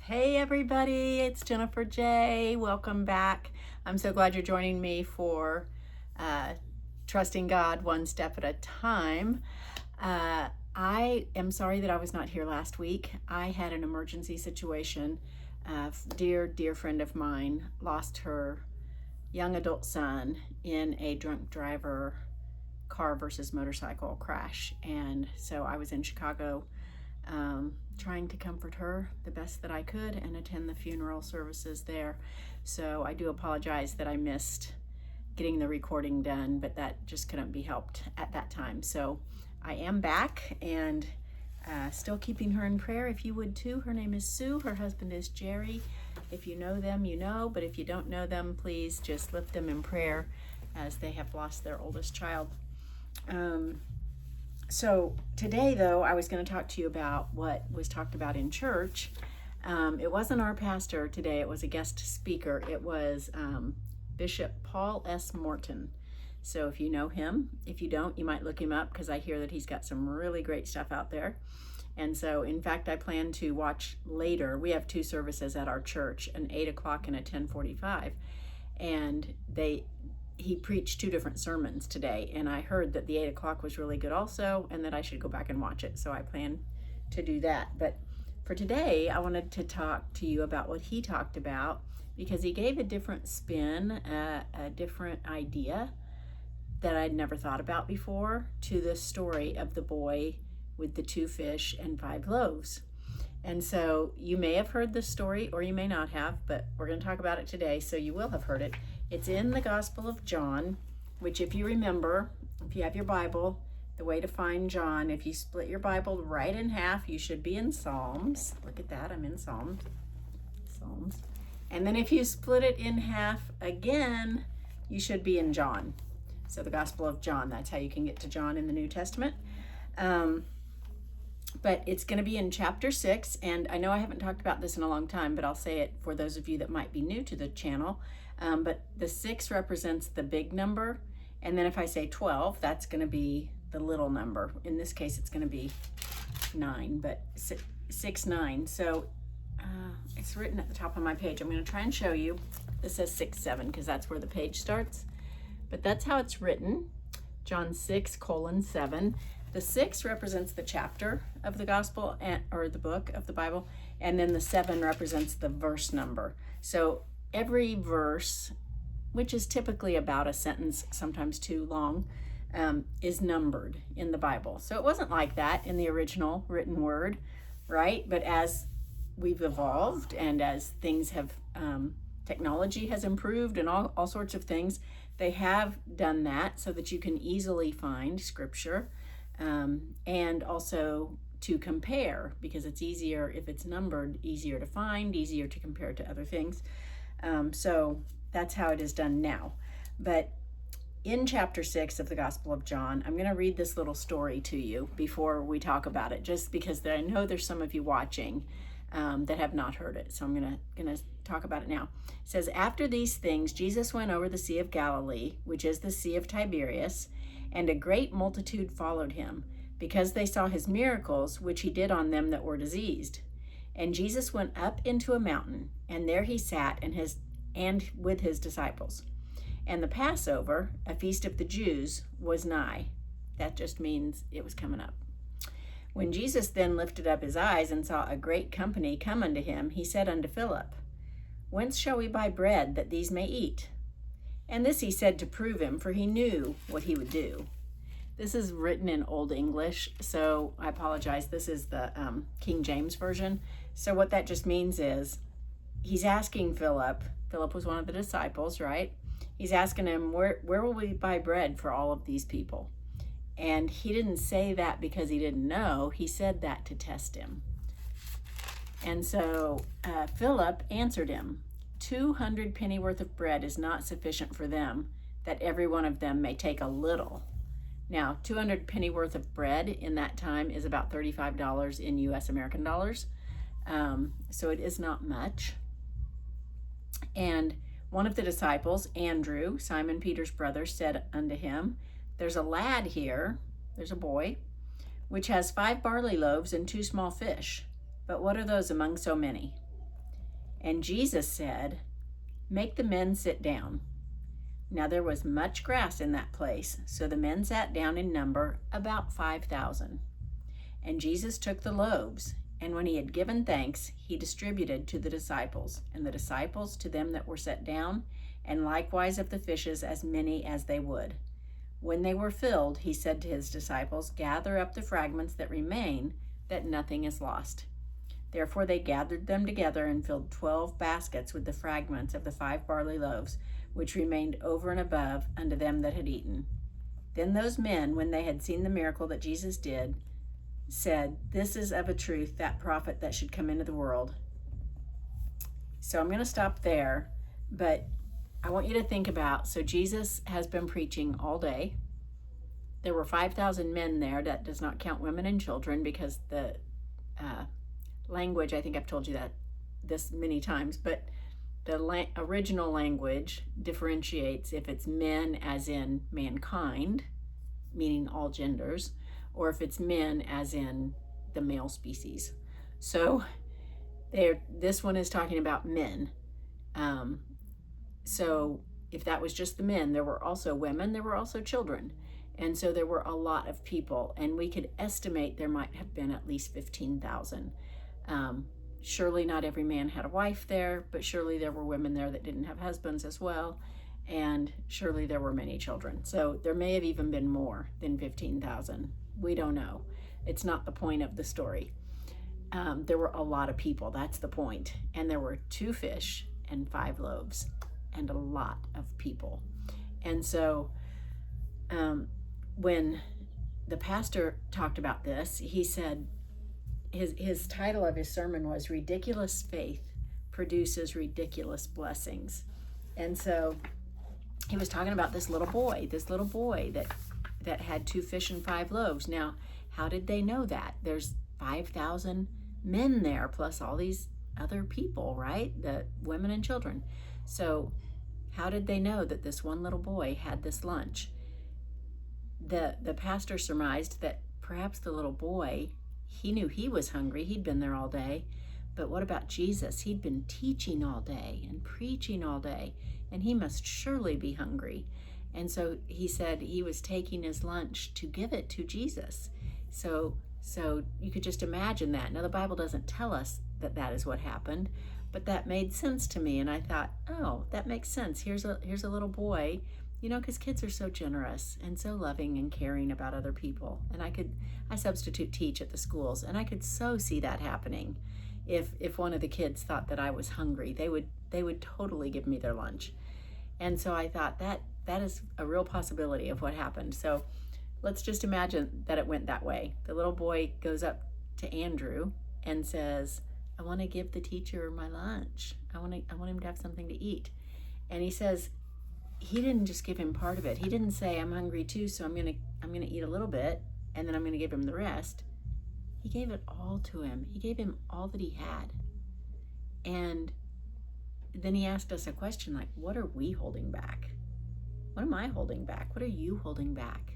Hey everybody, it's Jennifer J. Welcome back. I'm so glad you're joining me for Trusting God One Step at a Time. I am sorry that I was not here last week. I had an emergency situation. Dear friend of mine lost her young adult son in a drunk driver car versus motorcycle crash. And so I was in Chicago trying to comfort her the best that I could and attend the funeral services there. So I do apologize that I missed getting the recording done, but that just couldn't be helped at that time. So I am back and still keeping her in prayer if you would too. Her name is Sue. Her husband is Jerry. If you know them, you know, but if you don't know them, please just lift them in prayer as they have lost their oldest child. So today, though, I was going to talk to you about what was talked about in church. It wasn't our pastor today. It was a guest speaker. It was Bishop Paul S Morton. So if you know him, if you don't, you might look him up because I hear that he's got some really great stuff out there. And so, in fact, I plan to watch later. We have two services at our church, an 8 o'clock and a 10:45. And he preached two different sermons today, and I heard that the 8 o'clock was really good also, and that I should go back and watch it. So I plan to do that. But for today, I wanted to talk to you about what he talked about, because he gave a different spin, a different idea that I'd never thought about before to the story of the boy with the 2 fish and 5 loaves. And so you may have heard this story or you may not have, but we're going to talk about it today, so you will have heard it. It's in the Gospel of John, which, if you remember, if you have your Bible, the way to find John, if you split your Bible right in half, you should be in Psalms. Look at that, I'm in Psalms. And then if you split it in half again, you should be in John. So the Gospel of John, that's how you can get to John in the New Testament. But it's going to be in chapter 6, and I know I haven't talked about this in a long time, but I'll say it for those of you that might be new to the channel. But the 6 represents the big number, and then if I say 12, that's going to be the little number. In this case, it's going to be 9, but 6, 9. So it's written at the top of my page. I'm going to try and show you. This says 6, 7 because that's where the page starts, but that's how it's written. John 6:7. The 6 represents the chapter of the gospel or the book of the Bible, and then the 7 represents the verse number. So every verse, which is typically about a sentence, sometimes too long, is numbered in the Bible. So it wasn't like that in the original written word, right? But as we've evolved and as things have, technology has improved and all sorts of things, they have done that so that you can easily find scripture. And also to compare, because it's easier if it's numbered, easier to find, easier to compare to other things. So that's how it is done now. But in chapter 6 of the Gospel of John, I'm going to read this little story to you before we talk about it, just because I know there's some of you watching that have not heard it. So I'm going to talk about it now. It says, "After these things, Jesus went over the Sea of Galilee, which is the Sea of Tiberias, and a great multitude followed him, because they saw his miracles, which he did on them that were diseased. And Jesus went up into a mountain, and there he sat and with his disciples. And the Passover, a feast of the Jews, was nigh." That just means it was coming up. "When Jesus then lifted up his eyes and saw a great company come unto him, he said unto Philip, Whence shall we buy bread that these may eat? And this he said to prove him, for he knew what he would do." This is written in Old English, so I apologize. This is the King James Version. So what that just means is he's asking Philip. Philip was one of the disciples, right? He's asking him, where will we buy bread for all of these people? And he didn't say that because he didn't know. He said that to test him. And so Philip answered him, 200 pennyworth of bread is not sufficient for them, that every one of them may take a little. Now, 200 pennyworth of bread in that time is about $35 in US American dollars. So it is not much. And one of the disciples, Andrew, Simon Peter's brother, said unto him, "There's a lad here," there's a boy, "which has 5 barley loaves and 2 small fish. But what are those among so many?" And Jesus said, "Make the men sit down." Now there was much grass in that place, so the men sat down in number about 5,000. And Jesus took the loaves, and when he had given thanks, he distributed to the disciples, and the disciples to them that were set down, and likewise of the fishes as many as they would. When they were filled, he said to his disciples, "Gather up the fragments that remain, that nothing is lost." Therefore they gathered them together and filled 12 baskets with the fragments of the 5 barley loaves, which remained over and above unto them that had eaten. Then those men, when they had seen the miracle that Jesus did, said, "This is of a truth that prophet that should come into the world." So I'm going to stop there, but I want you to think about, so Jesus has been preaching all day. There were 5,000 men there. That does not count women and children, because the language, I think I've told you that this many times, but the original language differentiates if it's men as in mankind, meaning all genders, or if it's men as in the male species. So this one is talking about men. So if that was just the men, there were also women, there were also children. And so there were a lot of people, and we could estimate there might have been at least 15,000. Surely not every man had a wife there, but surely there were women there that didn't have husbands as well, and surely there were many children. So there may have even been more than 15,000. We don't know. It's not the point of the story. There were a lot of people, that's the point. And there were 2 fish and 5 loaves and a lot of people. And so when the pastor talked about this, he said, his title of his sermon was "Ridiculous Faith Produces Ridiculous Blessings." And so he was talking about this little boy that had 2 fish and 5 loaves. Now, how did they know that? There's 5,000 men there, plus all these other people, right? The women and children. So how did they know that this one little boy had this lunch? The pastor surmised that perhaps the little boy, he knew he was hungry. He'd been there all day. But what about Jesus? He'd been teaching all day and preaching all day, and he must surely be hungry. And so he said he was taking his lunch to give it to Jesus. So you could just imagine that. Now, the Bible doesn't tell us that that is what happened, but that made sense to me. And I thought, oh, that makes sense. Here's a little boy, because kids are so generous and so loving and caring about other people. And I substitute teach at the schools, and I could so see that happening. If one of the kids thought that I was hungry, they would totally give me their lunch. And so I thought that is a real possibility of what happened. So let's just imagine that it went that way. The little boy goes up to Andrew and says, "I want to give the teacher my lunch. I want him to have something to eat." And he says, he didn't just give him part of it. He didn't say, "I'm hungry too, so I'm gonna eat a little bit, and then I'm gonna give him the rest." He gave it all to him. He gave him all that he had. And then he asked us a question like, what are we holding back? What am I holding back? What are you holding back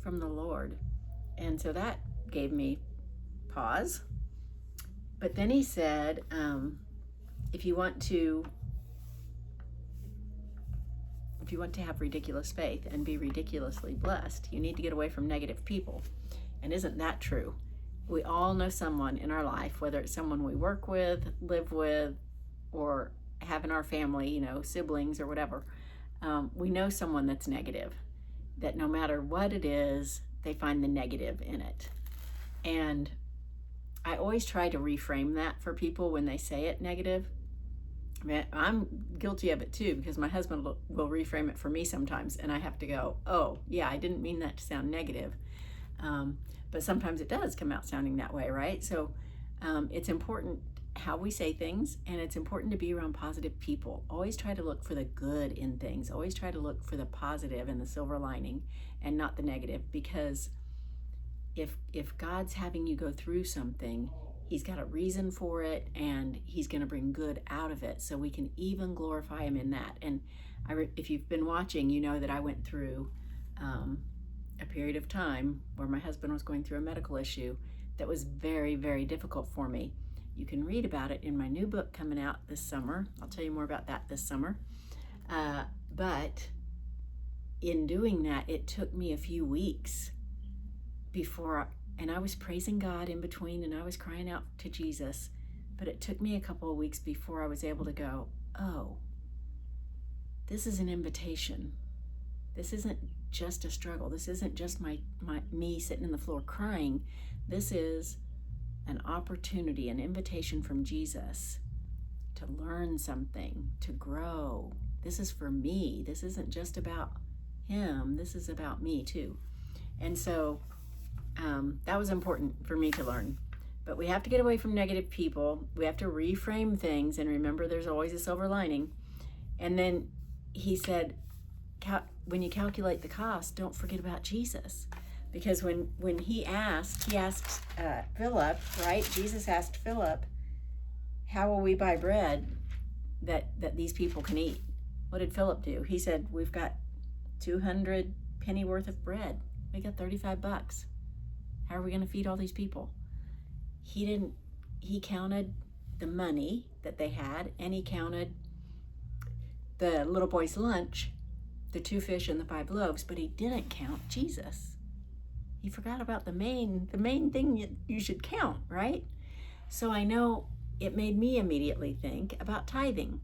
from the Lord? And so that gave me pause. But then he said, if you want to have ridiculous faith and be ridiculously blessed, you need to get away from negative people. And isn't that true? We all know someone in our life, whether it's someone we work with, live with, or have in our family, siblings or whatever. We know someone that's negative, that no matter what it is, they find the negative in it. And I always try to reframe that for people when they say it negative. I'm guilty of it too, because my husband will reframe it for me sometimes, and I have to go, oh, yeah, I didn't mean that to sound negative. But sometimes it does come out sounding that way, right? So it's important how we say things, and it's important to be around positive people. Always try to look for the good in things. Always try to look for the positive and the silver lining, and not the negative, because if God's having you go through something, he's got a reason for it, and he's going to bring good out of it, so we can even glorify him in that. And if you've been watching, you know that I went through a period of time where my husband was going through a medical issue that was very, very difficult for me. You can read about it in my new book coming out this summer. I'll tell you more about that this summer. But in doing that, it took me a few weeks and I was praising God in between, and I was crying out to Jesus, but it took me a couple of weeks before I was able to go, oh, this is an invitation. This isn't just a struggle. This isn't just me sitting in the floor crying. This is an opportunity, an invitation from Jesus to learn something, to grow. This is for me. This isn't just about him. This is about me too. And so that was important for me to learn. But we have to get away from negative people. We have to reframe things and remember there's always a silver lining. And then he said, when you calculate the cost, don't forget about Jesus. Because when he asked Philip, right? Jesus asked Philip, how will we buy bread that these people can eat? What did Philip do? He said, we've got 200 penny worth of bread. We got $35. How are we going to feed all these people? He counted the money that they had, and he counted the little boy's lunch, the 2 fish and the 5 loaves, but he didn't count Jesus. He forgot about the main thing you should count, right? So I know it made me immediately think about tithing,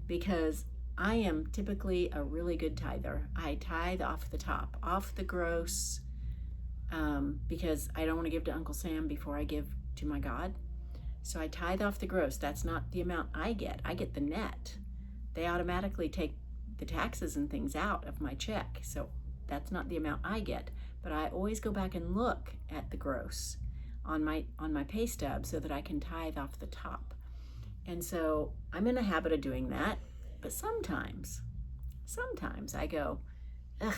because I am typically a really good tither. I tithe off the top, off the gross, because I don't want to give to Uncle Sam before I give to my God. So I tithe off the gross. That's not the amount I get. I get the net. They automatically take the taxes and things out of my check. So that's not the amount I get. But I always go back and look at the gross on my pay stub so that I can tithe off the top. And so I'm in a habit of doing that. But sometimes I go, ugh,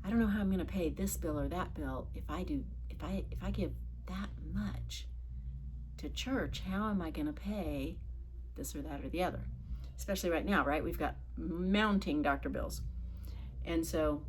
I don't know how I'm going to pay this bill or that bill if I give that much to church. How am I going to pay this or that or the other? Especially right now, right? We've got mounting doctor bills. And so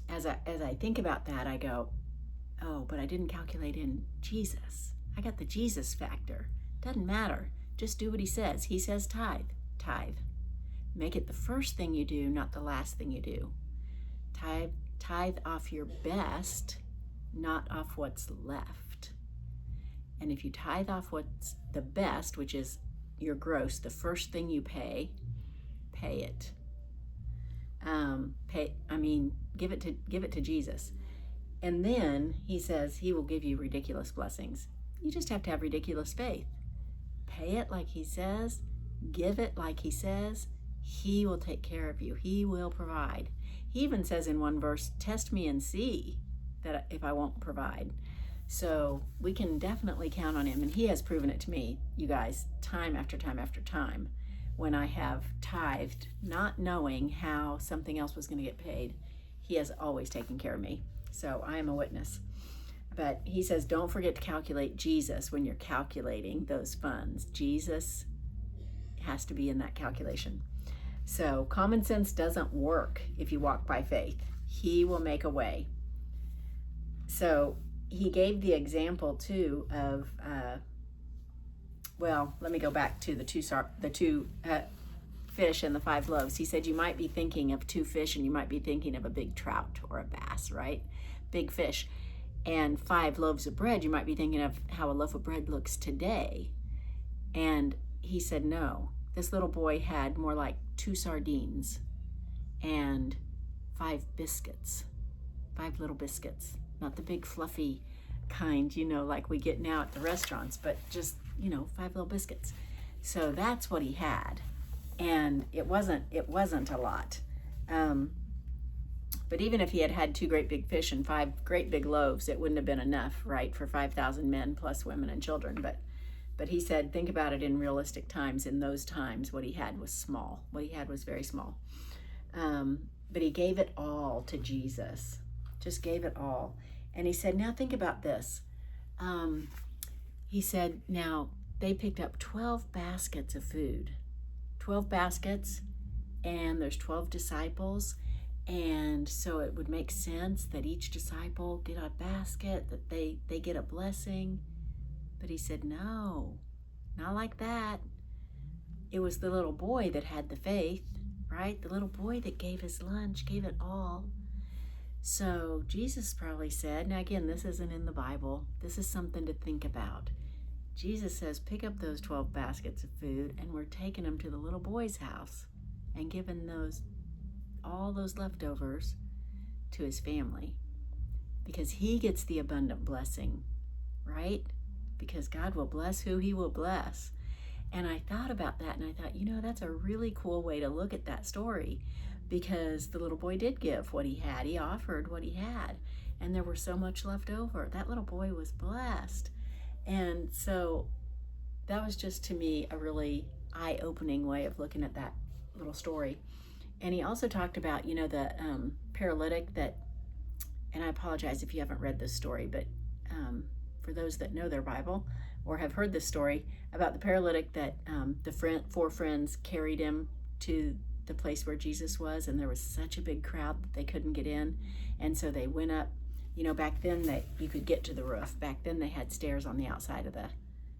as I think about that, I go, oh, but I didn't calculate in Jesus. I got the Jesus factor. Doesn't matter. Just do what he says. He says tithe. Make it the first thing you do, not the last thing you do. Tithe off your best, not off what's left. And if you tithe off what's the best, which is your gross, the first thing you pay it. Give it to Jesus. And then he says he will give you ridiculous blessings. You just have to have ridiculous faith. Pay it like he says, give it like he says. He will take care of you. He will provide. He even says in one verse, test me and see that if I won't provide. So we can definitely count on him. And he has proven it to me, you guys, time after time after time, when I have tithed, not knowing how something else was going to get paid. He has always taken care of me. So I am a witness. But he says, don't forget to calculate Jesus when you're calculating those funds. Jesus has to be in that calculation. So common sense doesn't work if you walk by faith. He will make a way. So he gave the example too of, let me go back to the two fish and the 5 loaves. He said you might be thinking of 2 fish and you might be thinking of a big trout or a bass, right? Big fish. And 5 loaves of bread, you might be thinking of how a loaf of bread looks today. And he said, no, this little boy had more like 2 sardines and 5 biscuits, 5 little biscuits, not the big fluffy kind, like we get now at the restaurants, but just, 5 little biscuits. So that's what he had. And it wasn't a lot. But even if he had had 2 great big fish and 5 great big loaves, it wouldn't have been enough, right, for 5,000 men plus women and children. But he said, think about it in realistic times. In those times, what he had was small. What he had was very small. But he gave it all to Jesus. Just gave it all. And he said, now think about this. He said, now they picked up 12 baskets of food. 12 baskets, and there's 12 disciples. And so it would make sense that each disciple get a basket, that they get a blessing. But he said, no, not like that. It was the little boy that had the faith, right? The little boy that gave his lunch, gave it all. So Jesus probably said, now again, this isn't in the Bible. This is something to think about. Jesus says, pick up those 12 baskets of food, and we're taking them to the little boy's house and giving all those leftovers to his family, because he gets the abundant blessing, right? Because God will bless who he will bless. And I thought about that, and I thought, that's a really cool way to look at that story, because the little boy did give what he had. He offered what he had, and there was so much left over. That little boy was blessed. And so that was just, to me, a really eye-opening way of looking at that little story. And he also talked about, the paralytic that, and I apologize if you haven't read this story, but for those that know their Bible or have heard this story about the paralytic that the 4 friends carried him to the place where Jesus was, and there was such a big crowd that they couldn't get in. And so they went up. Back then you could get to the roof. Back then they had stairs on the outside of the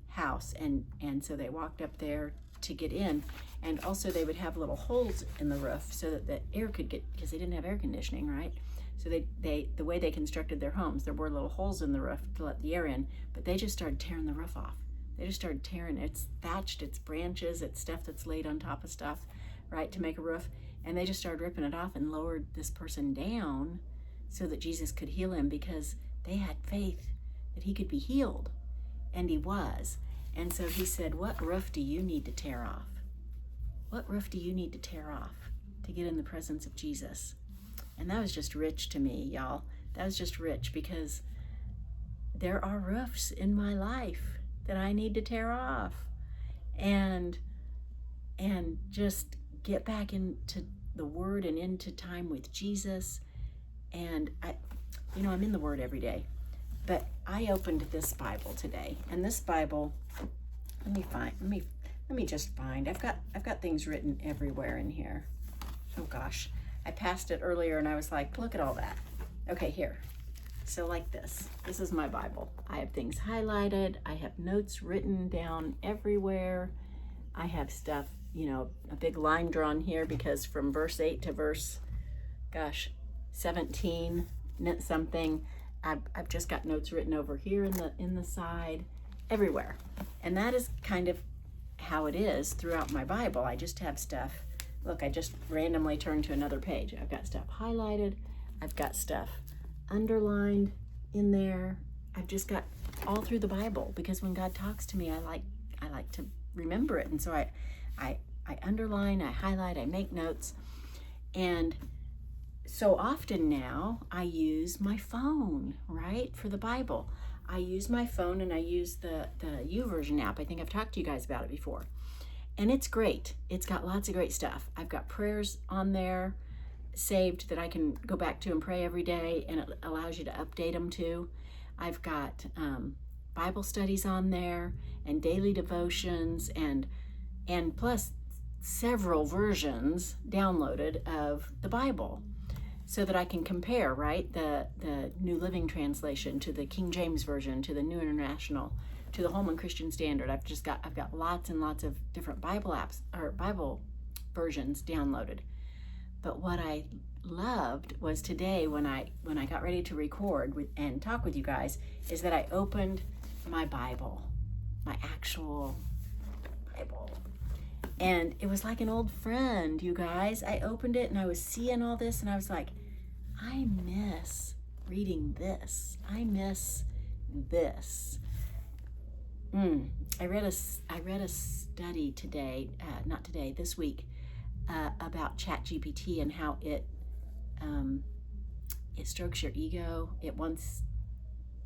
house, and so they walked up there to get in. And also they would have little holes in the roof so that the air could get, because they didn't have air conditioning, right? So they the way they constructed their homes, there were little holes in the roof to let the air in, but they just started tearing the roof off. They just started tearing. It's thatched, it's branches, it's stuff that's laid on top of stuff, right, to make a roof. And they just started ripping it off and lowered this person down so that Jesus could heal him, because they had faith that he could be healed, and he was. And so he said, what roof do you need to tear off? What roof do you need to tear off to get in the presence of Jesus? And that was just rich to me, y'all. That was just rich, because there are roofs in my life that I need to tear off and just get back into the Word and into time with Jesus. And I'm in the Word every day, but I opened this Bible today, and this Bible, let me just find. I've got things written everywhere in here. Oh gosh, I passed it earlier, and I was like, look at all that. Okay, here. So like this is my Bible. I have things highlighted. I have notes written down everywhere. I have stuff, a big line drawn here, because from verse 8 to verse, 17 meant something. I've just got notes written over here in the side, everywhere. And that is kind of how it is throughout my Bible. I just have stuff. Look, I just randomly turned to another page. I've got stuff highlighted. I've got stuff underlined in there. I've just got all through the Bible, because when God talks to me, I like to remember it. And so I underline, I highlight, I make notes. And so often now I use my phone, right, for the Bible. I use my phone, and I use the YouVersion app. I think I've talked to you guys about it before. And it's great. It's got lots of great stuff. I've got prayers on there saved that I can go back to and pray every day, and it allows you to update them too. I've got Bible studies on there, and daily devotions, and plus several versions downloaded of the Bible, so that I can compare, right, the New Living Translation to the King James Version to the New International to the Holman Christian Standard. I've got lots and lots of different Bible apps or Bible versions downloaded. But what I loved was today, when I got ready to record and talk with you guys, is that I opened my Bible, my actual Bible. And it was like an old friend, you guys. I opened it, and I was seeing all this, and I was like, I miss reading this. I miss this. I read a study today, this week, about ChatGPT and how it strokes your ego. It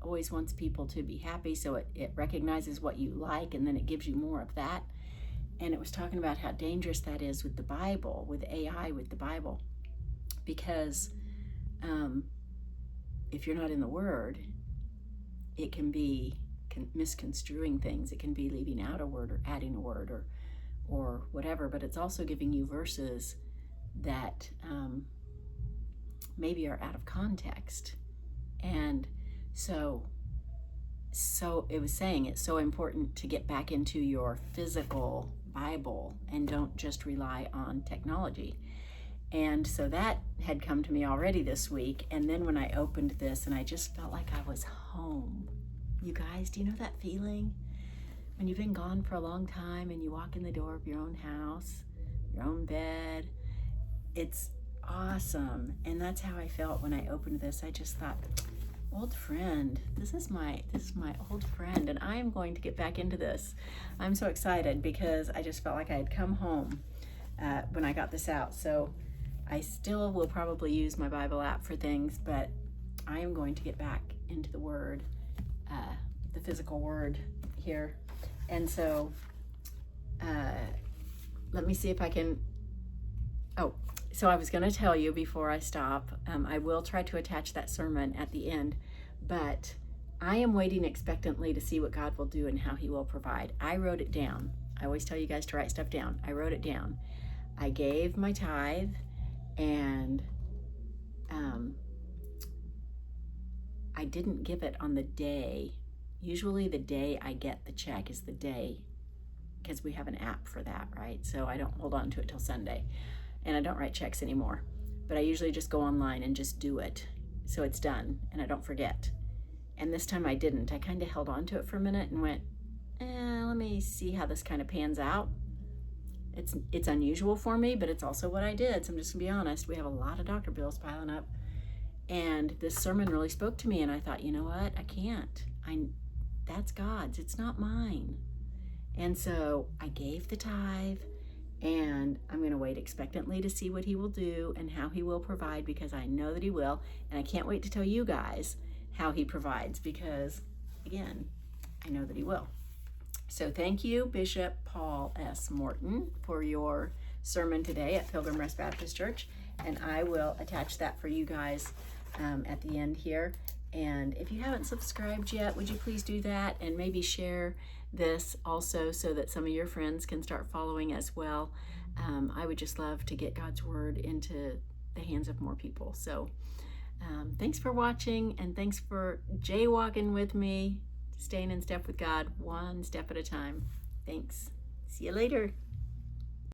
always wants people to be happy, so it recognizes what you like, and then it gives you more of that. And it was talking about how dangerous that is with the Bible, with AI, with the Bible, because if you're not in the Word, it can be misconstruing things. It can be leaving out a word or adding a word or whatever, but it's also giving you verses that maybe are out of context. And so it was saying it's so important to get back into your physical Bible and don't just rely on technology. And so that had come to me already this week. And then when I opened this, and I just felt like I was home. You guys, do you know that feeling? When you've been gone for a long time and you walk in the door of your own house, your own bed, it's awesome. And that's how I felt when I opened this. I just thought, old friend, this is my old friend, and I am going to get back into this. I'm so excited because I just felt like I had come home when I got this out. So I still will probably use my Bible app for things, but I am going to get back into the Word, the physical Word here. And so let me see if I can. So I was going to tell you before I stop, I will try to attach that sermon at the end, but I am waiting expectantly to see what God will do and how he will provide. I wrote it down. I always tell you guys to write stuff down. I wrote it down. I gave my tithe, and I didn't give it on the day. Usually the day I get the check is the day, because we have an app for that, right? So I don't hold on to it till Sunday. And I don't write checks anymore, but I usually just go online and just do it. So it's done and I don't forget. And this time I didn't. I kind of held on to it for a minute and went, let me see how this kind of pans out. It's unusual for me, but it's also what I did. So I'm just gonna be honest. We have a lot of doctor bills piling up, and this sermon really spoke to me. And I thought, you know what? I can't. That's God's. It's not mine. And so I gave the tithe. And I'm going to wait expectantly to see what he will do and how he will provide, because I know that he will. And I can't wait to tell you guys how he provides, because, again, I know that he will. So thank you, Bishop Paul S Morton, for your sermon today at Pilgrim Rest Baptist Church. And I will attach that for you guys at the end here. And if you haven't subscribed yet, would you please do that, and maybe share this also so that some of your friends can start following as well. I would just love to get God's word into the hands of more people. So thanks for watching, and thanks for jaywalking with me, staying in step with God, one step at a time. Thanks. See you later.